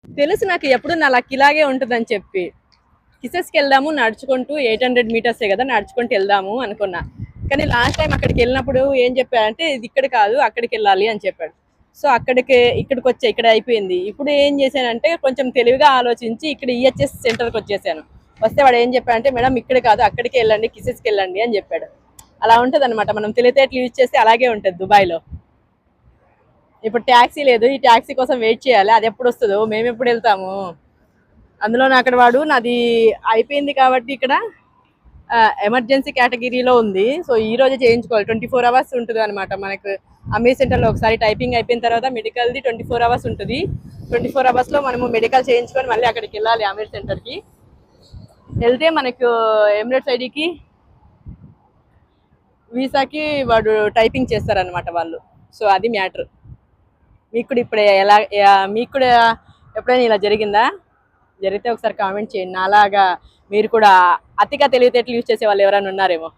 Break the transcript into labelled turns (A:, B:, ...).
A: తెలుసు నాకు ఎప్పుడు నా లక్ ఇలాగే ఉంటుందని చెప్పి. కిసెస్కి వెళ్దాము నడుచుకుంటూ 800 మీటర్సే కదా నడుచుకుంటూ వెళ్దాము అనుకున్నా. కానీ లాస్ట్ టైం అక్కడికి వెళ్ళినప్పుడు ఏం చెప్పాడంటే ఇది ఇక్కడ కాదు అక్కడికి వెళ్ళాలి అని చెప్పాడు. సో ఇక్కడికి వచ్చా, ఇక్కడ అయిపోయింది. ఇప్పుడు ఏం చేశానంటే కొంచెం తెలివిగా ఆలోచించి ఇక్కడ ఈహెచ్ఎస్ సెంటర్కి వచ్చేసాను. వస్తే వాడు ఏం చెప్పాడంటే మేడం ఇక్కడ కాదు అక్కడికి వెళ్ళండి, కిసెస్కి వెళ్ళండి అని చెప్పాడు. అలా ఉంటుంది అనమాట, మనం తెలివితేటలు యూజ్ చేస్తే అలాగే ఉంటుంది దుబాయ్లో. ఇప్పుడు ట్యాక్సీ లేదు, ఈ ట్యాక్సీ కోసం వెయిట్ చేయాలి, అది ఎప్పుడు వస్తుందో, మేము ఎప్పుడు వెళ్తాము. అందులో అక్కడ వాడు నాది అయిపోయింది కాబట్టి ఇక్కడ ఎమర్జెన్సీ కేటగిరీలో ఉంది. సో ఈ రోజే చేయించుకోవాలి, 24 అవర్స్ ఉంటుంది అనమాట మనకు. అమీర్ సెంటర్లో ఒకసారి టైపింగ్ అయిపోయిన తర్వాత మెడికల్ది 24 అవర్స్ ఉంటుంది. 24 అవర్స్లో మనము మెడికల్ చేయించుకొని మళ్ళీ అక్కడికి వెళ్ళాలి అమీర్ సెంటర్కి. వెళ్తే మనకు ఎమిరేట్స్ ఐడికి వీసాకి వాడు టైపింగ్ చేస్తారనమాట వాళ్ళు. సో అది మ్యాటర్. మీకు కూడా ఇప్పుడు మీకు కూడా ఎప్పుడైనా ఇలా జరిగిందా? జరిగితే ఒకసారి కామెంట్ చేయండి. నాలాగా మీరు కూడా అతిగా తెలివితేటలు యూజ్ చేసే వాళ్ళు ఎవరైనా ఉన్నారేమో.